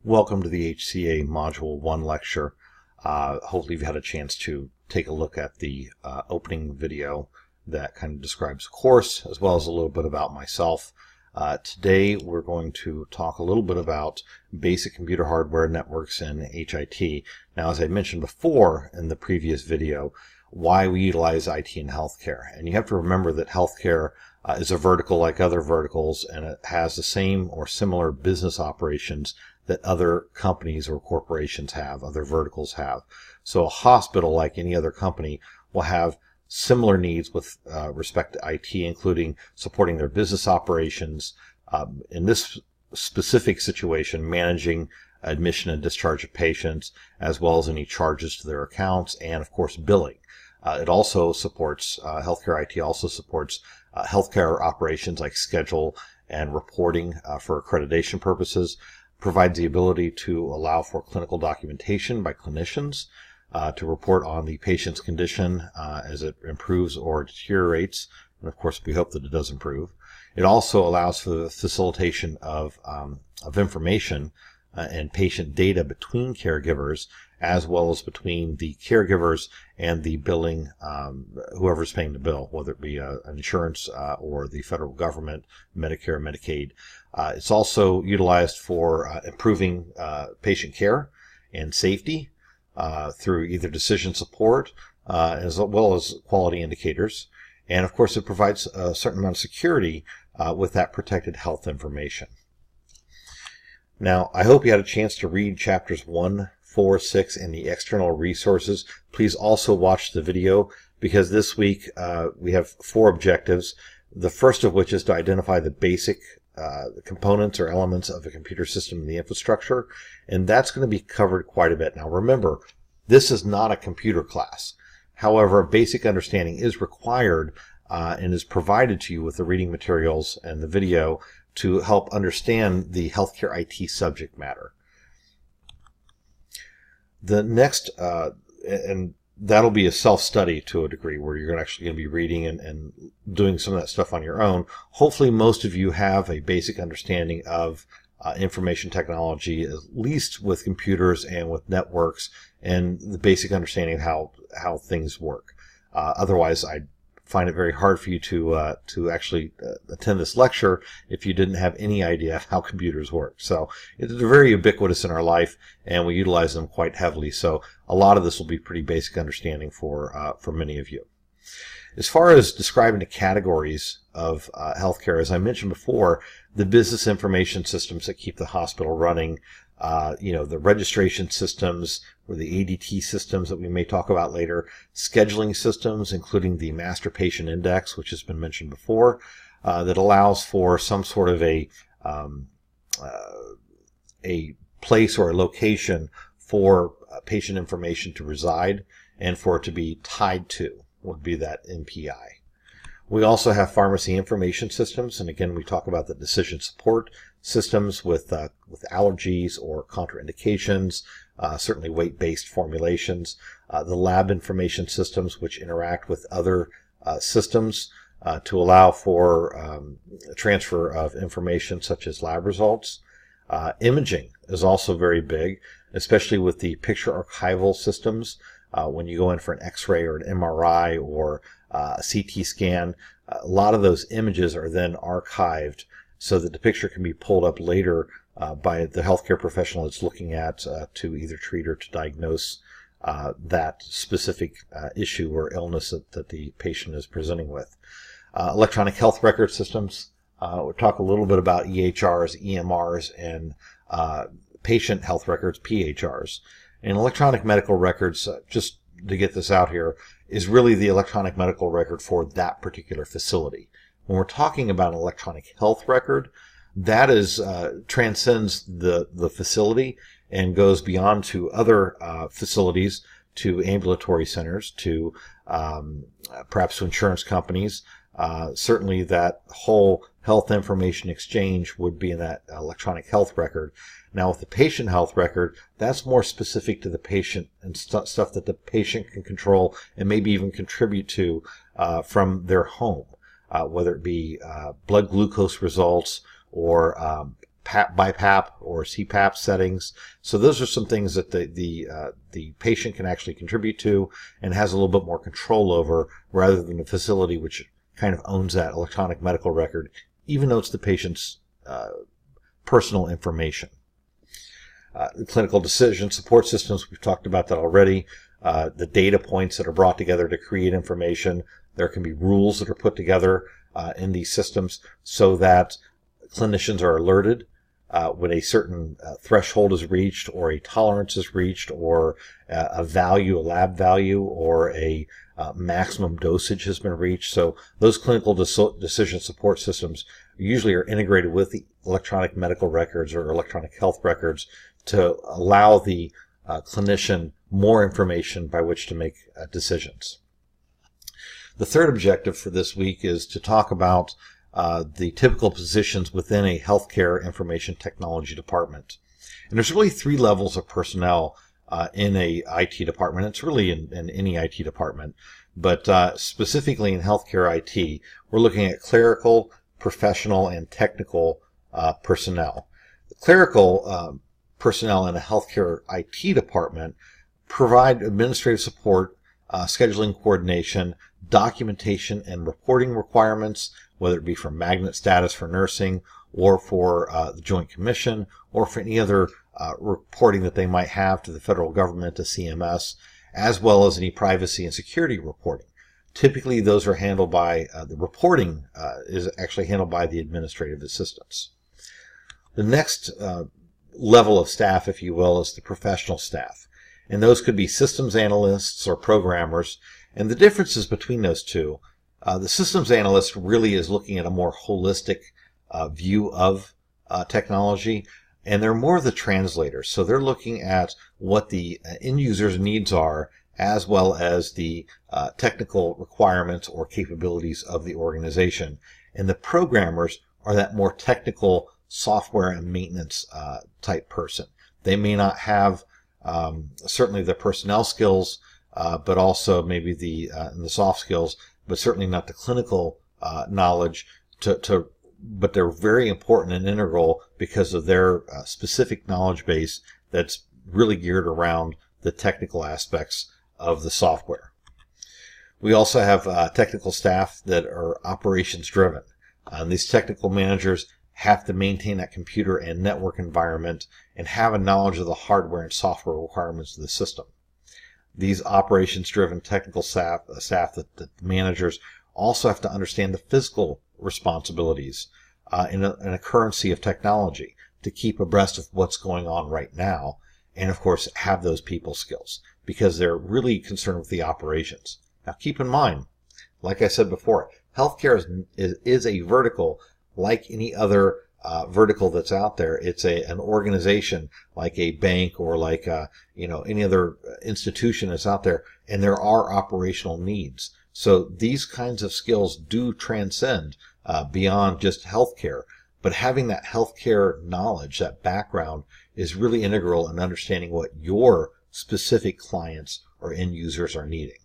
Welcome to the HCA Module 1 lecture. Hopefully you've had a chance to take a look at the opening video that kind of describes the course, as well as a little bit about myself. Today we're going to talk a little bit about basic computer hardware networks and HIT. Now, as I mentioned before in the previous video, why we utilize IT in healthcare. And you have to remember that healthcare is a vertical like other verticals, and it has the same or similar business operations that other companies or corporations have, other verticals have. So a hospital, like any other company, will have similar needs with respect to IT, including supporting their business operations. In this specific situation, managing admission and discharge of patients, as well as any charges to their accounts, and of course billing. It also supports, healthcare IT also supports healthcare operations like schedule and reporting for accreditation purposes, provides the ability to allow for clinical documentation by clinicians to report on the patient's condition as it improves or deteriorates. And of course, we hope that it does improve. It also allows for the facilitation of information and patient data between caregivers, as well as between the caregivers and the billing, whoever's paying the bill, whether it be insurance or the federal government, Medicare, Medicaid. It's also utilized for improving patient care and safety through either decision support as well as quality indicators. And of course, it provides a certain amount of security with that protected health information. Now, I hope you had a chance to read chapters 1, 4, 6, and the external resources. Please also watch the video, because this week we have 4 objectives. The first of which is to identify the basic components or elements of a computer system and the infrastructure, and that's going to be covered quite a bit. Now remember, this is not a computer class. However, a basic understanding is required and is provided to you with the reading materials and the video to help understand the healthcare IT subject matter. The next, and that'll be a self-study to a degree, where you're actually going to be reading and doing some of that stuff on your own. Hopefully most of you have a basic understanding of information technology, at least with computers and with networks, and the basic understanding of how things work. Otherwise, I find it very hard for you to actually attend this lecture if you didn't have any idea of how computers work. So they're very ubiquitous in our life, and we utilize them quite heavily. So a lot of this will be pretty basic understanding for many of you. As far as describing the categories of healthcare, as I mentioned before, the business information systems that keep the hospital running, the registration systems or the ADT systems that we may talk about later, scheduling systems, including the master patient index, which has been mentioned before, that allows for some sort of a place or a location for patient information to reside and for it to be tied to, would be that MPI. We also have pharmacy information systems, and again, we talk about the decision support systems with allergies or contraindications, certainly weight-based formulations, the lab information systems, which interact with other systems to allow for transfer of information such as lab results. Imaging is also very big, especially with the picture archival systems. When you go in for an X-ray or an MRI or a CT scan, a lot of those images are then archived so that the picture can be pulled up later by the healthcare professional that's looking at to either treat or to diagnose that specific issue or illness that the patient is presenting with. Electronic health record systems. We'll talk a little bit about EHRs, EMRs, and patient health records, PHRs. And electronic medical records, just to get this out here, is really the electronic medical record for that particular facility. When we're talking about an electronic health record, that is transcends the facility and goes beyond to other facilities, to ambulatory centers, to perhaps to insurance companies. Certainly that whole health information exchange would be in that electronic health record. Now with the patient health record, that's more specific to the patient and stuff that the patient can control and maybe even contribute to from their home, whether it be blood glucose results or BiPAP or CPAP settings. So those are some things that the patient can actually contribute to and has a little bit more control over, rather than the facility which kind of owns that electronic medical record, even though it's the patient's personal information. The clinical decision support systems, we've talked about that already. The data points that are brought together to create information. There can be rules that are put together in these systems so that clinicians are alerted when a certain threshold is reached, or a tolerance is reached, or a lab value, or a maximum dosage has been reached. So those clinical decision support systems usually are integrated with the electronic medical records or electronic health records to allow the clinician more information by which to make decisions. The third objective for this week is to talk about the typical positions within a healthcare information technology department. And there's really 3 levels of personnel in a IT department. It's really in any IT department, but specifically in healthcare IT, we're looking at clerical, professional, and technical personnel. The clerical personnel in a healthcare IT department provide administrative support, scheduling coordination, documentation and reporting requirements, whether it be for magnet status for nursing, or for the Joint Commission, or for any other reporting that they might have to the federal government, to CMS, as well as any privacy and security reporting. Typically, those are handled by, the reporting is actually handled by the administrative assistants. The next level of staff, if you will, is the professional staff. And those could be systems analysts or programmers. And the differences between those two, the systems analyst really is looking at a more holistic view of technology, and they're more of the translators. So they're looking at what the end user's needs are, as well as the technical requirements or capabilities of the organization. And the programmers are that more technical software and maintenance type person. They may not have certainly the personnel skills, but also maybe the soft skills, but certainly not the clinical knowledge. But they're very important and integral because of their specific knowledge base that's really geared around the technical aspects of the software. We also have technical staff that are operations driven. These technical managers have to maintain that computer and network environment and have a knowledge of the hardware and software requirements of the system. These operations-driven technical staff, the managers, also have to understand the physical responsibilities in a currency of technology to keep abreast of what's going on right now, and of course have those people skills because they're really concerned with the operations. Now keep in mind, like I said before, healthcare is a vertical like any other vertical that's out there. It's an organization like a bank or like any other institution that's out there, and there are operational needs. So these kinds of skills do transcend beyond just healthcare, but having that healthcare knowledge, that background, is really integral in understanding what your specific clients or end users are needing.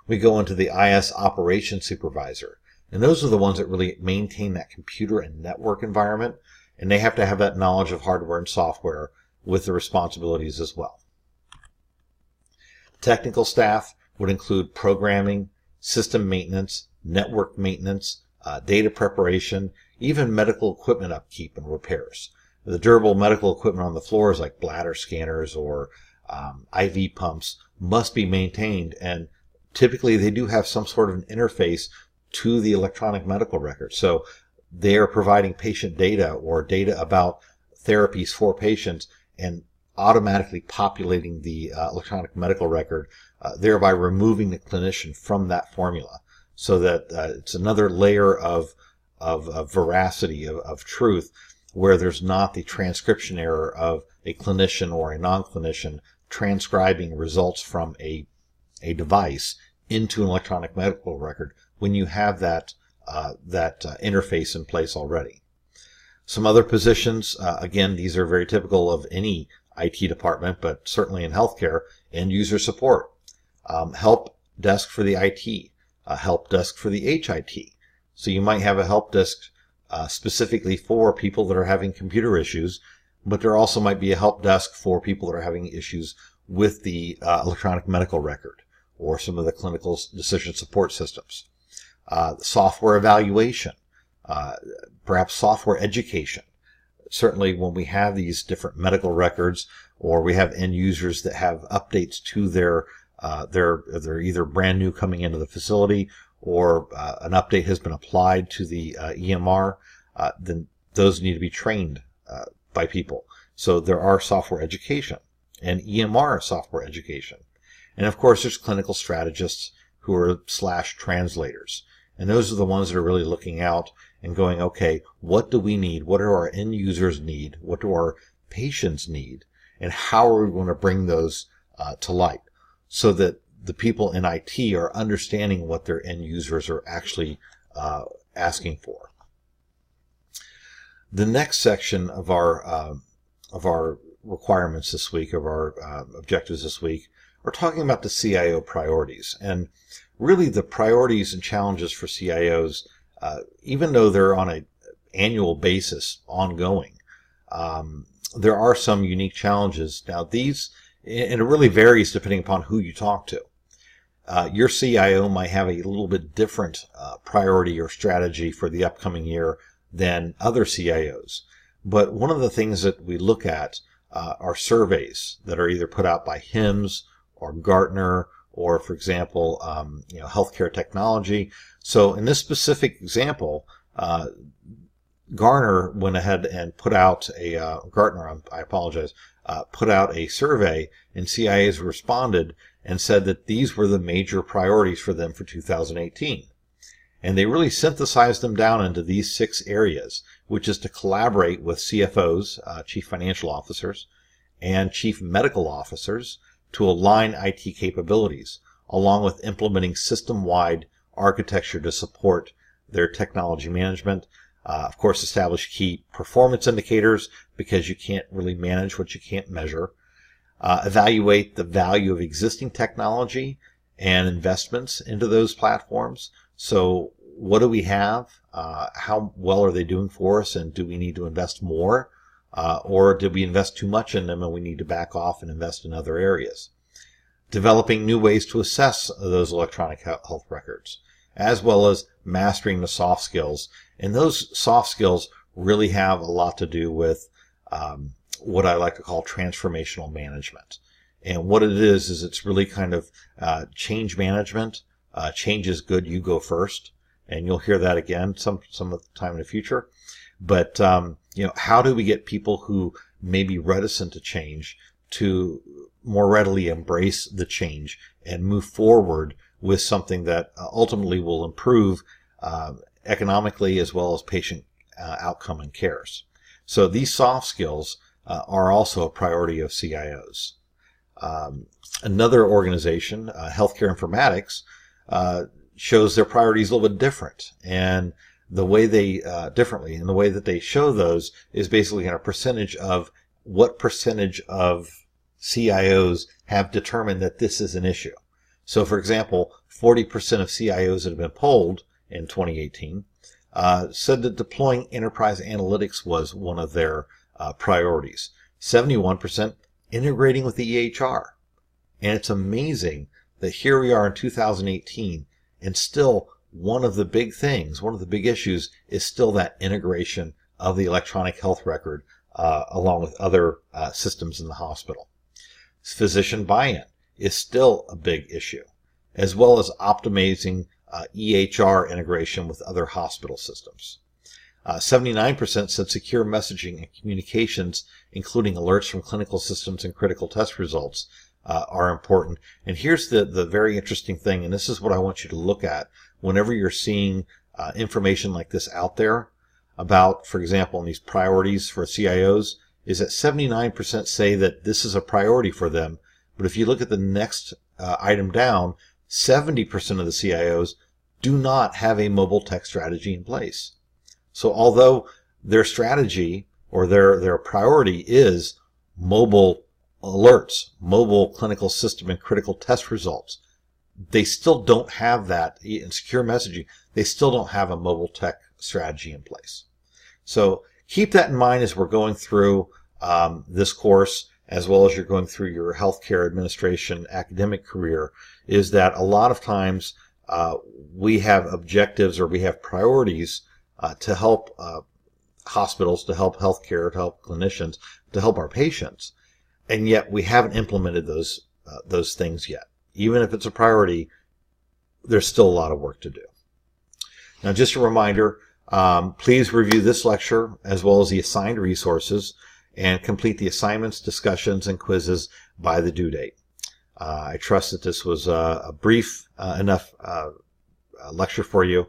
We go into the IS Operations Supervisor. And those are the ones that really maintain that computer and network environment, and they have to have that knowledge of hardware and software with the responsibilities as well. Technical staff would include programming, system maintenance, network maintenance, data preparation, even medical equipment upkeep and repairs. The durable medical equipment on the floors like bladder scanners or IV pumps must be maintained, and typically they do have some sort of an interface to the electronic medical record. So they are providing patient data or data about therapies for patients and automatically populating the electronic medical record, thereby removing the clinician from that formula, so that it's another layer of veracity, of truth, where there's not the transcription error of a clinician or a non-clinician transcribing results from a device into an electronic medical record when you have that interface in place already. Some other positions, again, these are very typical of any IT department, but certainly in healthcare, end user support, help desk for the IT, help desk for the HIT. So you might have a help desk specifically for people that are having computer issues, but there also might be a help desk for people that are having issues with the electronic medical record or some of the clinical decision support systems. Software evaluation, perhaps software education. Certainly when we have these different medical records, or we have end users that have updates to they're either brand new coming into the facility, or an update has been applied to the EMR, then those need to be trained by people. So there are software education and EMR software education. And of course there's clinical strategists who are / translators. And those are the ones that are really looking out and going, okay, what do we need? What do our end users need? What do our patients need? And how are we going to bring those to light so that the people in IT are understanding what their end users are actually asking for? The next section of our requirements this week, of our objectives this week, we're talking about the CIO priorities. And really the priorities and challenges for CIOs, even though they're on an annual basis, ongoing, there are some unique challenges. Now these, and it really varies depending upon who you talk to. Your CIO might have a little bit different priority or strategy for the upcoming year than other CIOs. But one of the things that we look at are surveys that are either put out by HIMSS or Gartner, or for example, healthcare technology. So in this specific example, Gartner went ahead and put out a put out a survey, and CIOs responded and said that these were the major priorities for them for 2018. And they really synthesized them down into these 6 areas, which is to collaborate with CFOs, chief financial officers, and chief medical officers to align IT capabilities, along with implementing system-wide architecture to support their technology management. Of course, establish key performance indicators, because you can't really manage what you can't measure. Evaluate the value of existing technology and investments into those platforms. So what do we have? How well are they doing for us? And do we need to invest more? Or did we invest too much in them and we need to back off and invest in other areas? Developing new ways to assess those electronic health records, as well as mastering the soft skills. And those soft skills really have a lot to do with what I like to call transformational management. And what it is it's really kind of change management. Change is good, you go first. And you'll hear that again some of the time in the future. But how do we get people who may be reticent to change to more readily embrace the change and move forward with something that ultimately will improve economically as well as patient outcome and cares? So these soft skills are also a priority of CIOs. Another organization, Healthcare Informatics, shows their priorities a little bit different, and the way they the way that they show those is basically in a percentage of what percentage of CIOs have determined that this is an issue. So for example, 40% of CIOs that have been polled in 2018 said that deploying enterprise analytics was one of their priorities. 71% integrating with the EHR. And it's amazing that here we are in 2018, and still one of the big things, one of the big issues is still that integration of the electronic health record along with other systems in the hospital. Physician buy-in is still a big issue, as well as optimizing EHR integration with other hospital systems. 79% said secure messaging and communications, including alerts from clinical systems and critical test results, are important. And here's the very interesting thing, and this is what I want you to look at whenever you're seeing information like this out there about, for example, in these priorities for CIOs, is that 79% say that this is a priority for them. But if you look at the next item down, 70% of the CIOs do not have a mobile tech strategy in place. So although their strategy or their priority is mobile alerts, mobile clinical system and critical test results, they still don't have that in secure messaging. They still don't have a mobile tech strategy in place. So keep that in mind as we're going through this course, as well as you're going through your healthcare administration academic career, is that a lot of times we have objectives or we have priorities to help hospitals, to help healthcare, to help clinicians, to help our patients, and yet we haven't implemented those things yet. Even if it's a priority, there's still a lot of work to do. Now, just a reminder, please review this lecture as well as the assigned resources and complete the assignments, discussions, and quizzes by the due date. I trust that this was a brief enough lecture for you.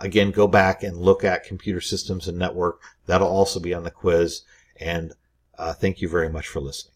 Again, go back and look at computer systems and network. That'll also be on the quiz. And thank you very much for listening.